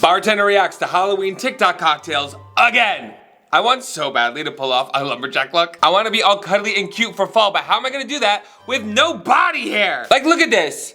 Bartender reacts to Halloween TikTok cocktails again. I want so badly to pull off a lumberjack look. I want to be all cuddly and cute for fall, but how am I gonna do that with no body hair? Like, look at this.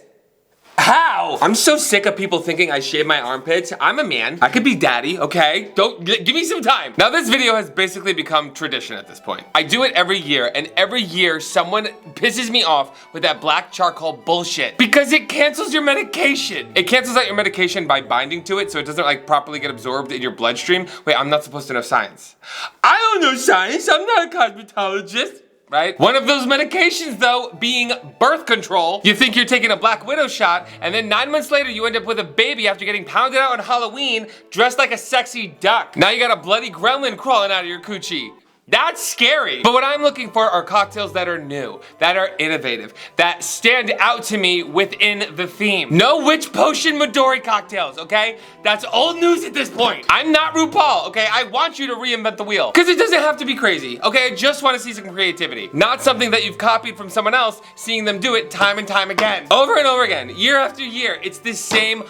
How? I'm so sick of people thinking I shave my armpits. I'm a man. I could be daddy, okay? Give me some time. Now this video has basically become tradition at this point. I do it every year, and every year someone pisses me off with that black charcoal bullshit because it cancels your medication. It cancels out your medication by binding to it so it doesn't like properly get absorbed in your bloodstream. Wait, I'm not supposed to know science. I don't know science. I'm not a cosmetologist. Right? One of those medications though being birth control. You think you're taking a Black Widow shot and then 9 months later you end up with a baby after getting pounded out on Halloween dressed like a sexy duck. Now you got a bloody gremlin crawling out of your coochie. That's scary. But what I'm looking for are cocktails that are new, that are innovative, that stand out to me within the theme. No witch potion Midori cocktails, okay? That's old news at this point. I'm not RuPaul, okay? I want you to reinvent the wheel. Because it doesn't have to be crazy, okay? I just want to see some creativity. Not something that you've copied from someone else, seeing them do it time and time again. Over and over again, year after year, it's the same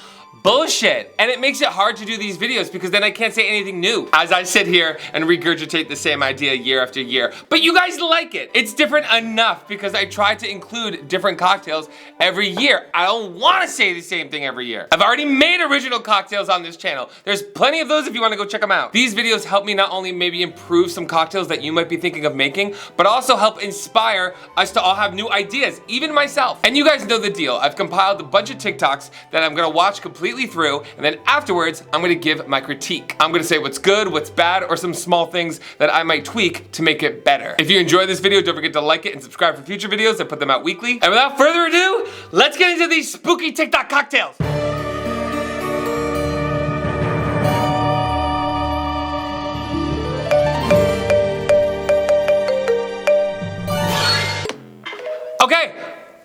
bullshit. And it makes it hard to do these videos because then I can't say anything new as I sit here and regurgitate the same idea year after year. But you guys like it. It's different enough because I try to include different cocktails every year. I don't want to say the same thing every year. I've already made original cocktails on this channel. There's plenty of those if you want to go check them out. These videos help me not only maybe improve some cocktails that you might be thinking of making, but also help inspire us to all have new ideas, even myself. And you guys know the deal. I've compiled a bunch of TikToks that I'm gonna watch completely through, and then afterwards, I'm gonna give my critique. I'm gonna say what's good, what's bad, or some small things that I might tweak to make it better. If you enjoyed this video, don't forget to like it and subscribe for future videos. I put them out weekly. And without further ado, let's get into these spooky TikTok cocktails. Okay.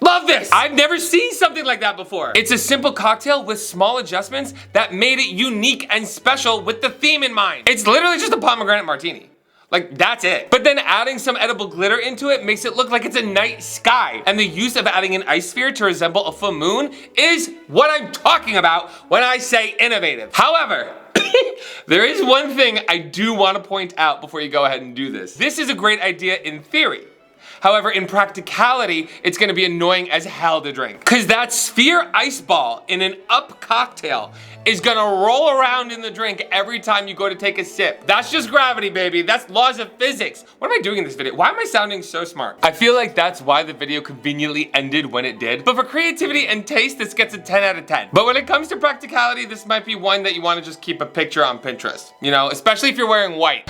Love this! I've never seen something like that before. It's a simple cocktail with small adjustments that made it unique and special with the theme in mind. It's literally just a pomegranate martini. Like, that's it. But then adding some edible glitter into it makes it look like it's a night sky. And the use of adding an ice sphere to resemble a full moon is what I'm talking about when I say innovative. However, there is one thing I do want to point out before you go ahead and do this. This is a great idea in theory. However, in practicality, it's gonna be annoying as hell to drink. Cause that sphere ice ball in an up cocktail is gonna roll around in the drink every time you go to take a sip. That's just gravity, baby. That's laws of physics. What am I doing in this video? Why am I sounding so smart? I feel like that's why the video conveniently ended when it did. But for creativity and taste, this gets a 10 out of 10. But when it comes to practicality, this might be one that you wanna just keep a picture on Pinterest. You know, especially if you're wearing white.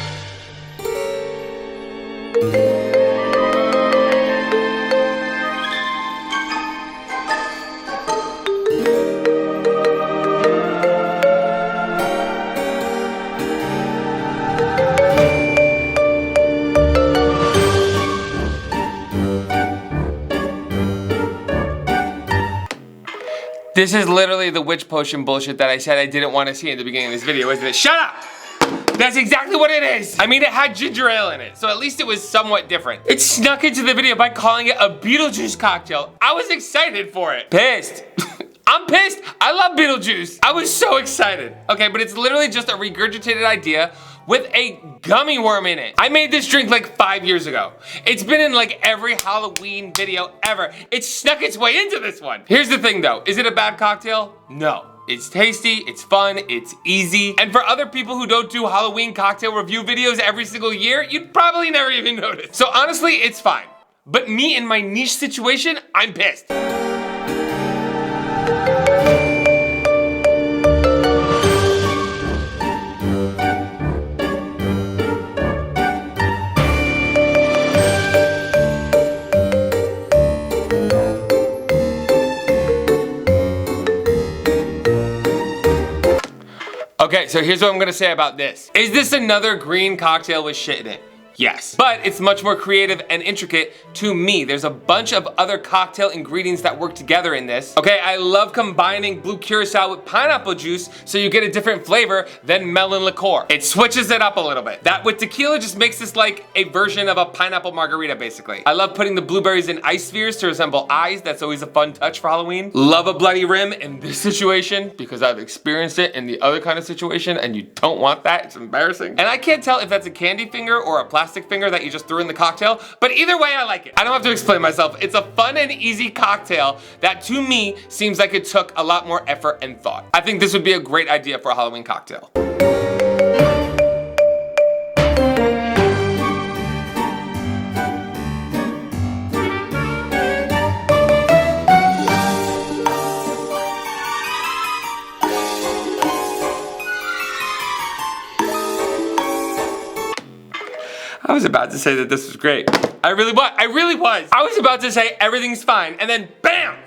This is literally the witch potion bullshit that I said I didn't want to see in the beginning of this video, isn't it? Shut up! That's exactly what it is. I mean, it had ginger ale in it, so at least it was somewhat different. It snuck into the video by calling it a Beetlejuice cocktail. I was excited for it. Pissed. I'm pissed. I love Beetlejuice. I was so excited. Okay, but it's literally just a regurgitated idea with a gummy worm in it. I made this drink like 5 years ago. It's been in like every Halloween video ever. It snuck its way into this one. Here's the thing though, is it a bad cocktail? No. It's tasty, it's fun, it's easy. And for other people who don't do Halloween cocktail review videos every single year, you'd probably never even notice. So honestly, it's fine. But me in my niche situation, I'm pissed. Okay, so here's what I'm gonna say about this. Is this another green cocktail with shit in it? Yes. But it's much more creative and intricate to me. There's a bunch of other cocktail ingredients that work together in this. Okay, I love combining blue curacao with pineapple juice so you get a different flavor than melon liqueur. It switches it up a little bit. That with tequila just makes this like a version of a pineapple margarita, basically. I love putting the blueberries in ice spheres to resemble eyes. That's always a fun touch for Halloween. Love a bloody rim in this situation because I've experienced it in the other kind of situation and you don't want that. It's embarrassing. And I can't tell if that's a candy finger or a plastic finger that you just threw in the cocktail, but either way I like it. I don't have to explain myself. It's a fun and easy cocktail that to me seems like it took a lot more effort and thought. I think this would be a great idea for a Halloween cocktail. I was about to say that this was great. I really was. I was about to say everything's fine, and then bam!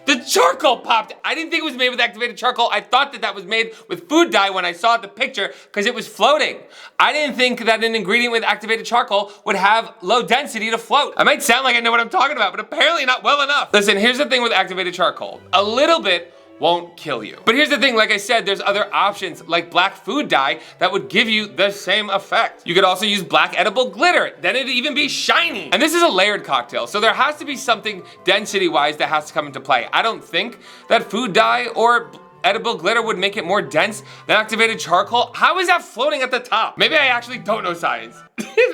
The charcoal popped. I didn't think it was made with activated charcoal. I thought that that was made with food dye when I saw the picture because it was floating. I didn't think that an ingredient with activated charcoal would have low density to float. I might sound like I know what I'm talking about, but apparently not well enough. Listen, here's the thing with activated charcoal. A little bit won't kill you. But here's the thing, like I said, there's other options like black food dye that would give you the same effect. You could also use black edible glitter, then it'd even be shiny. And this is a layered cocktail, so there has to be something density-wise that has to come into play. I don't think that food dye or edible glitter would make it more dense than activated charcoal. How is that floating at the top? Maybe I actually don't know science.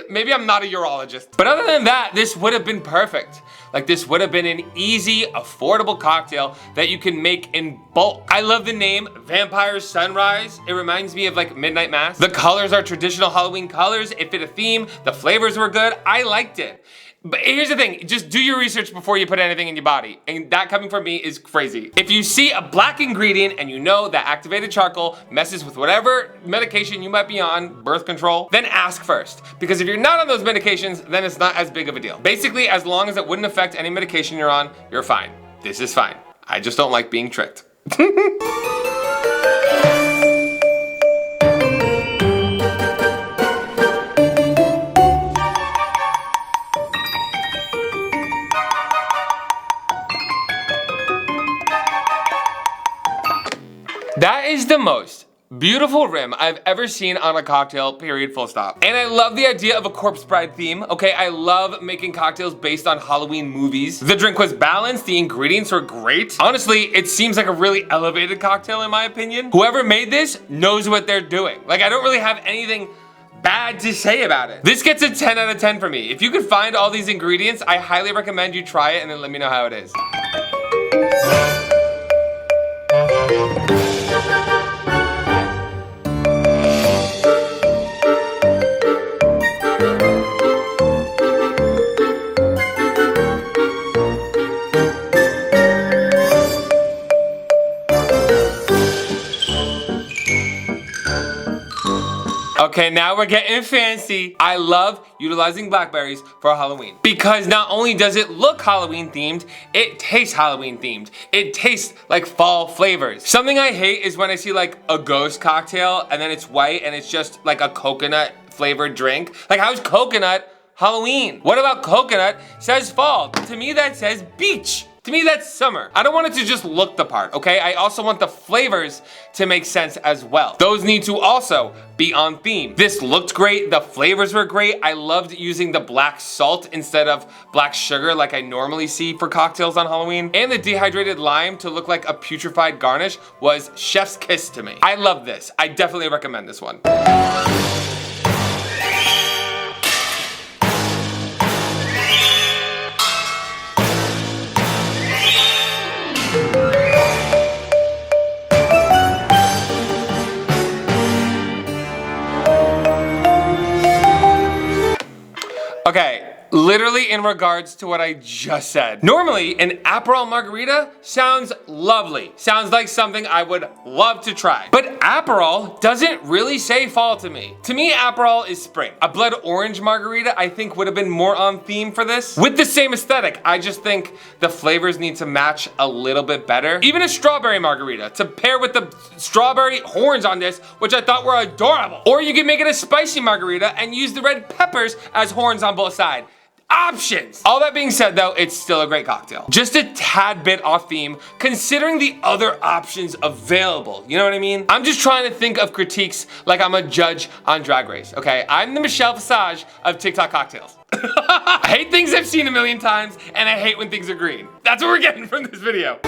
Maybe I'm not a urologist. But other than that, this would have been perfect. Like this would have been an easy, affordable cocktail that you can make in bulk. I love the name Vampire Sunrise. It reminds me of like Midnight Mass. The colors are traditional Halloween colors. It fit a theme. The flavors were good. I liked it. But here's the thing, just do your research before you put anything in your body. And that coming from me is crazy. If you see a black ingredient and you know that activated charcoal messes with whatever medication you might be on, birth control, then ask first. Because if you're not on those medications, then it's not as big of a deal. Basically, as long as it wouldn't affect any medication you're on, you're fine. This is fine. I just don't like being tricked. That is the most beautiful rim I've ever seen on a cocktail, period, full stop. And I love the idea of a corpse bride theme, okay? I love making cocktails based on Halloween movies. The drink was balanced, the ingredients were great. Honestly, it seems like a really elevated cocktail in my opinion. Whoever made this knows what they're doing. Like, I don't really have anything bad to say about it. This gets a 10 out of 10 for me. If you could find all these ingredients, I highly recommend you try it and then let me know how it is. Okay, now we're getting fancy. I love utilizing blackberries for Halloween because not only does it look Halloween themed, it tastes Halloween themed. It tastes like fall flavors. Something I hate is when I see like a ghost cocktail and then it's white and it's just like a coconut flavored drink. Like, how's coconut Halloween? What about coconut says fall? To me that says beach. To me, that's summer. I don't want it to just look the part, okay? I also want the flavors to make sense as well. Those need to also be on theme. This looked great, the flavors were great. I loved using the black salt instead of black sugar like I normally see for cocktails on Halloween. And the dehydrated lime to look like a putrefied garnish was chef's kiss to me. I love this. I definitely recommend this one. Okay, Literally in regards to what I just said. Normally, an Aperol margarita sounds lovely. Sounds like something I would love to try. But Aperol doesn't really say fall to me. To me, Aperol is spring. A blood orange margarita, I think, would have been more on theme for this. With the same aesthetic, I just think the flavors need to match a little bit better. Even a strawberry margarita to pair with the strawberry horns on this, which I thought were adorable. Or you could make it a spicy margarita and use the red peppers as horns on both sides. Options. All that being said though, it's still a great cocktail. Just a tad bit off theme considering the other options available. You know what I mean? I'm just trying to think of critiques like I'm a judge on Drag Race, okay? I'm the Michelle Visage of TikTok cocktails. I hate things I've seen a million times and I hate when things are green. That's what we're getting from this video.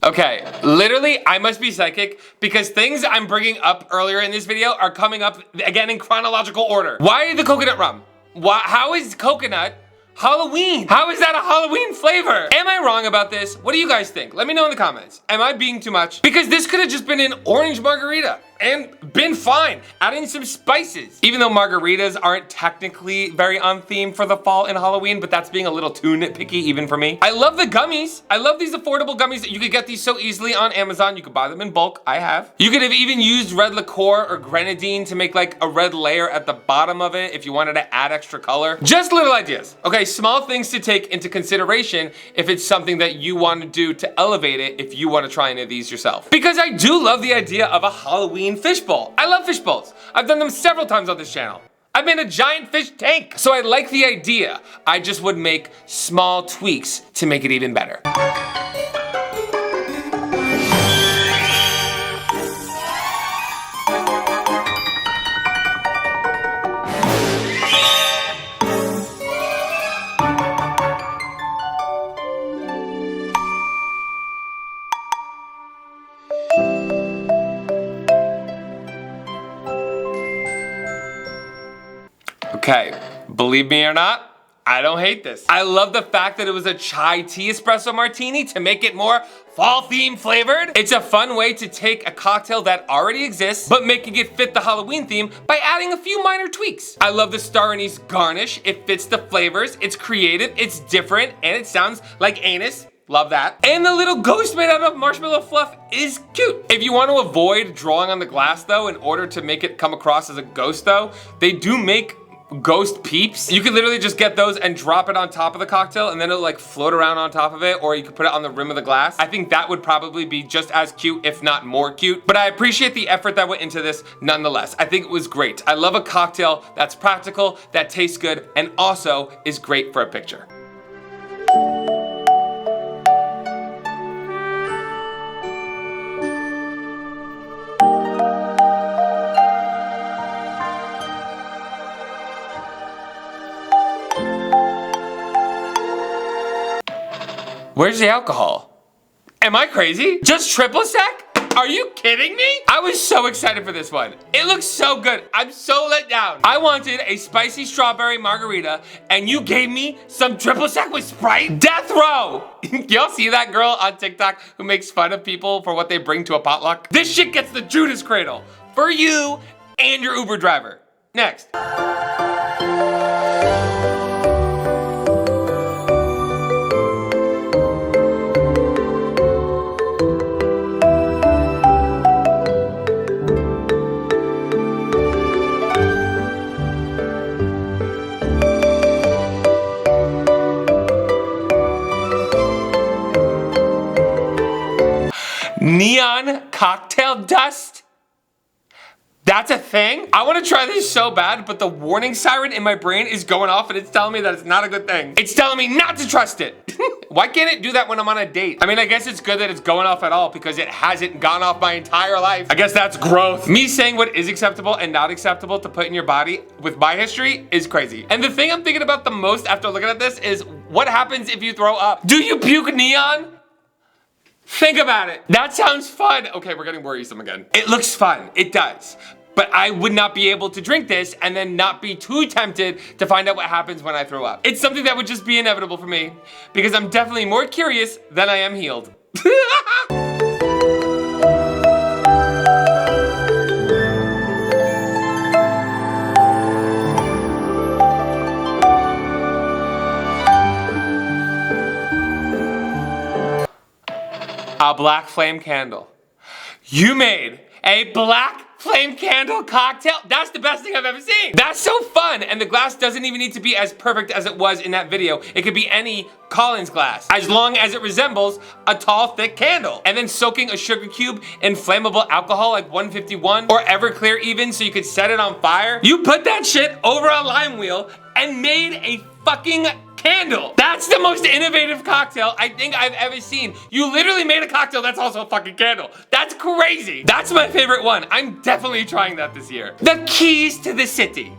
Okay, literally, I must be psychic because things I'm bringing up earlier in this video are coming up again in chronological order. Why the coconut rum? How is coconut Halloween? How is that a Halloween flavor? Am I wrong about this? What do you guys think? Let me know in the comments. Am I being too much? Because this could have just been an orange margarita and been fine. Add in some spices. Even though margaritas aren't technically very on theme for the fall and Halloween, but that's being a little too nitpicky even for me. I love the gummies. I love these affordable gummies that you could get these so easily on Amazon. You could buy them in bulk. I have. You could have even used red liqueur or grenadine to make like a red layer at the bottom of it if you wanted to add extra color. Just little ideas. Okay, small things to take into consideration if it's something that you want to do to elevate it if you want to try any of these yourself. Because I do love the idea of a Halloween fishbowl. I love fishbowls. I've done them several times on this channel. I've made a giant fish tank. So I like the idea. I just would make small tweaks to make it even better. Okay, believe me or not, I don't hate this. I love the fact that it was a chai tea espresso martini to make it more fall theme flavored. It's a fun way to take a cocktail that already exists, but making it fit the Halloween theme by adding a few minor tweaks. I love the star anise garnish. It fits the flavors, it's creative, it's different, and it sounds like anise. Love that. And the little ghost made out of marshmallow fluff is cute. If you want to avoid drawing on the glass though, in order to make it come across as a ghost though, they do make ghost peeps. You can literally just get those and drop it on top of the cocktail and then it'll like float around on top of it, or you could put it on the rim of the glass. I think that would probably be just as cute, if not more cute, but I appreciate the effort that went into this nonetheless. I think it was great. I love a cocktail that's practical, that tastes good, and also is great for a picture. Where's the alcohol? Am I crazy? Just triple sec? Are you kidding me? I was so excited for this one. It looks so good. I'm so let down. I wanted a spicy strawberry margarita and you gave me some triple sec with Sprite? Death row! Y'all see that girl on TikTok who makes fun of people for what they bring to a potluck? This shit gets the Judas cradle for you and your Uber driver. Next. Neon cocktail dust? That's a thing? I want to try this so bad, but the warning siren in my brain is going off and it's telling me that it's not a good thing. It's telling me not to trust it. Why can't it do that when I'm on a date? I mean, I guess it's good that it's going off at all because it hasn't gone off my entire life. I guess that's growth. Me saying what is acceptable and not acceptable to put in your body with my history is crazy. And the thing I'm thinking about the most after looking at this is what happens if you throw up? Do you puke neon? Think about it. That sounds fun. Okay, we're getting worrisome again. It looks fun. It does. but I would not be able to drink this and then not be too tempted to find out what happens when I throw up. It's something that would just be inevitable for me because I'm definitely more curious than I am healed. A black flame candle. You made a black flame candle cocktail? That's the best thing I've ever seen. That's so fun. And the glass doesn't even need to be as perfect as it was in that video. It could be any Collins glass, as long as it resembles a tall, thick candle. And then soaking a sugar cube in flammable alcohol like 151 or Everclear even, so you could set it on fire. You put that shit over a lime wheel and made a fucking candle. That's the most innovative cocktail I think I've ever seen. You literally made a cocktail that's also a fucking candle. That's crazy. That's my favorite one. I'm definitely trying that this year. The keys to the city.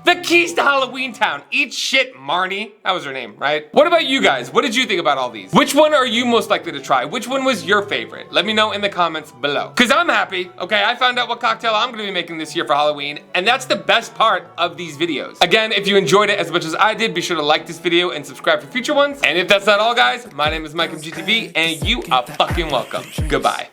The keys to Halloween Town. Eat shit, Marnie. That was her name, right? What about you guys? What did you think about all these? Which one are you most likely to try? Which one was your favorite? Let me know in the comments below. Cause I'm happy, okay? I found out what cocktail I'm gonna be making this year for Halloween, and that's the best part of these videos. Again, if you enjoyed it as much as I did, be sure to like this video and subscribe for future ones. And if that's not all, guys, my name is MikeMGTV, and you are fucking welcome. Goodbye.